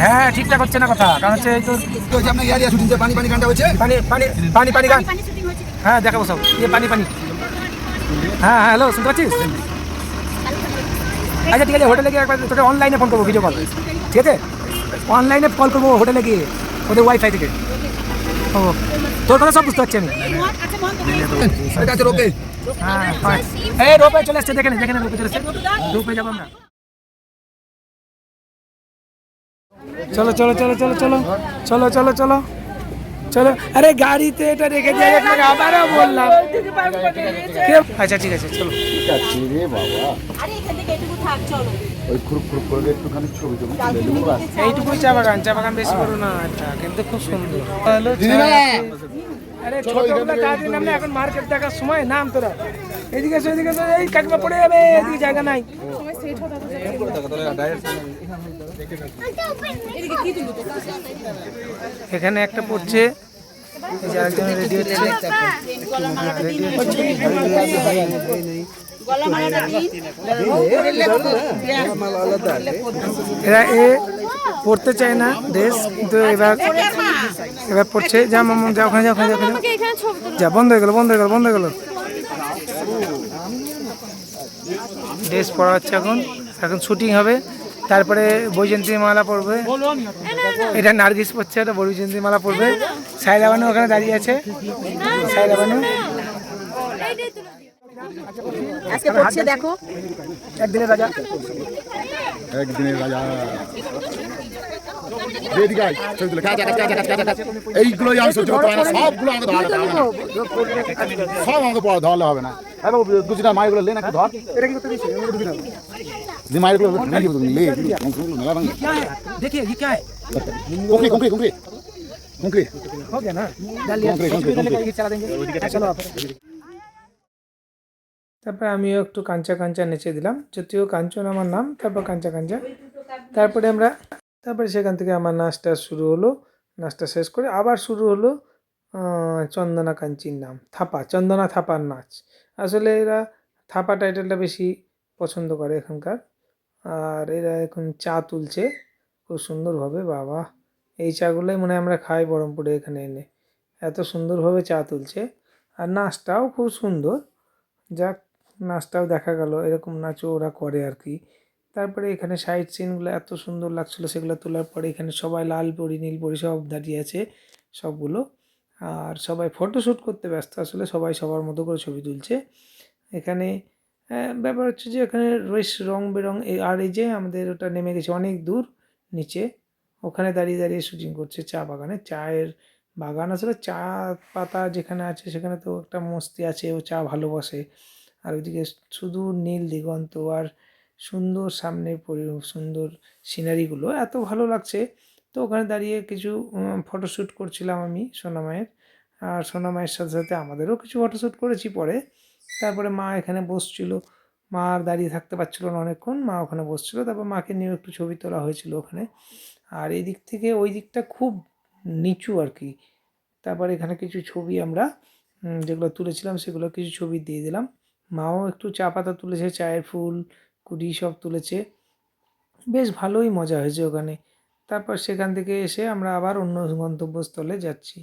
হ্যাঁ ঠিকঠাক হচ্ছে না কথা, কারণ হচ্ছে এই তো আপনার ইয়ারিয়া শুটিং যে পানি পানি গানটা হচ্ছে, পানি পানি পানি পানি গান। হ্যাঁ দেখাবো সব, ইয়ে পানি পানি। হ্যাঁ হ্যাঁ হ্যালো, শুনতে পাচ্ছিস? আচ্ছা ঠিক আছে, হোটেলে গিয়ে একবার তোকে অনলাইনে ফোন করবো, ভিডিও কল, ঠিক আছে? অনলাইনে কল করবো হোটেলে গিয়ে, ওদের ওয়াইফাই থেকে। ও তোর কথা সব বুঝতে পারছি আমি। হ্যাঁ এই রোপে চলে এসছে, দেখে দেখে রোপে চলে এসছে, রোপে যাবো আমরা। চলো চলো চলো চলো চলো চলো চলো চলো চলো। আরে গাড়িতে এটা রেখে দিয়ে আপনাকে আবারও বললাম। আচ্ছা ঠিক আছে চলো। ঠিক আছে রে বাবা, ওই খুব খুব করে একটুখানি ছবি টবি তুলে নেবো ব্যাস। এইটুকুই চা বাগান, চা বাগান বেশি করো না, এটা কিন্তু খুব সুন্দর। আরে ছোটগুলো তাড়াতাড়ি নাম না, এখন মার্কেট দেখার সময়, নাম তোরা। এদিকে এসো, এদিকে এসো, এই কাকিমা পড়ে যাবে, এদিকে জায়গা নাই। এখানে একটা পড়ছে, এই যে আরেকজন রেডি হচ্ছে। এরা এ পড়তে চায় না ড্রেস, কিন্তু এবার এবার পড়ছে। যা মামা যা, ওখানে যা, ওখানে যা, ওখানে যা। বন্ধ হয়ে গেল, বন্ধ হয়ে গেল, বন্ধ হয়ে গেল। ড্রেস পরা হচ্ছে এখন, এখন শুটিং হবে, তারপরে বৈজয়ন্তী মালা পড়বে। এটা নার্গিস পড়ছে, এটা বৈজয়ন্তী মালা পড়বে। সাইরা বানু ওখানে দাঁড়িয়ে আছে, সাইরা বানু আজকে পড়ছে দেখো, একদিনের রাজা। একদিনের রাজা রেডি গাই ছবি তুলে কাজ কাজ কাজ কাজ কাজ। এইগুলোই আমি সহ্য করতে পারি না, সবগুলো আমাকে ধরাতে হবে না, সব আমাকে পড়া ধরলে হবে না। হ্যাঁ বাবু দুটা মাইগুলো লে না, একটু ধর। এটা কি করতে দিছিস? দি মাইগুলো লে কি বলছিস? লে মেলা ভাঙ देखिए ये क्या है? কুমড়ি কুমড়ি কুমড়ি কুমড়ি हो गया ना, डाल लिया, चला देंगे, चलो आप। তারপরে আমিও একটু কাঞ্চা কাঞ্চা নেচে দিলাম, যদিও কাঞ্চন আমার নাম, তারপর কাঞ্চা কাঞ্চা। তারপরে সেখান থেকে আমার নাচটা শুরু হলো। নাচটা শেষ করে আবার শুরু হলো চন্দনা কাঞ্চির নাম, থাপা, চন্দনা থাপার নাচ। আসলে এরা থাপা টাইটেলটা বেশি পছন্দ করে এখানকার। আর এরা এখন চা তুলছে খুব সুন্দরভাবে, বাবা এই চাগুলোই মনে হয় আমরা খাই বহরমপুরে, এখানে এনে এত সুন্দরভাবে চা তুলছে। আর নাচটাও খুব সুন্দর, যাক নাচটাও দেখা গেল, এরকম নাচও ওরা করে আর কি। তারপরে এখানে সাইড সিনগুলো এত সুন্দর লাগছিলো, সেগুলো তোলার পরে এখানে সবাই লাল পরি নীল পরি সব দাঁড়িয়ে আছে সবগুলো। আর সবাই ফটোশ্যুট করতে ব্যস্ত, আসলে সবাই সবার মতো করে ছবি তুলছে এখানে। ব্যাপার হচ্ছে যে এখানে বেশ রং বেরং, আর এই যে আমাদের ওটা নেমে গেছে অনেক দূর নিচে, ওখানে দাঁড়িয়ে দাঁড়িয়ে শুটিং করছে চা বাগানে। চায়ের বাগান, আসলে চা পাতা যেখানে আছে সেখানে তো একটা মস্তি আছে, ও চা ভালোবাসে। আর ওইদিকে শুধু নীল দিগন্ত আর সুন্দর সামনে সুন্দর সিনারিগুলো এত ভালো লাগছে। তো ওখানে দাঁড়িয়ে কিছু ফটোশ্যুট করছিলাম আমি সোনামায়ের, আর সোনামায়ের সাথে সাথে আমাদেরও কিছু ফটোশ্যুট করেছি পরে। তারপরে মা এখানে বসছিল, মা আর দাঁড়িয়ে থাকতে পারছিল না অনেকক্ষণ, মা ওখানে বসছিল, তারপর মাকে নিয়েও একটু ছবি তোলা হয়েছিল ওখানে। আর এই দিক থেকে ওই দিকটা খুব নিচু আর কি। তারপর এখানে কিছু ছবি আমরা যেগুলো তুলেছিলাম সেগুলো কিছু ছবি দিয়ে দিলাম। মাও একটু চা পাতা তুলেছে, চায়ের ফুল কুড়ি সব তুলেছে, বেশ ভালোই মজা হয়েছে ওখানে। তারপর সেখান থেকে এসে আমরা আবার অন্য গন্তব্যস্থলে যাচ্ছি।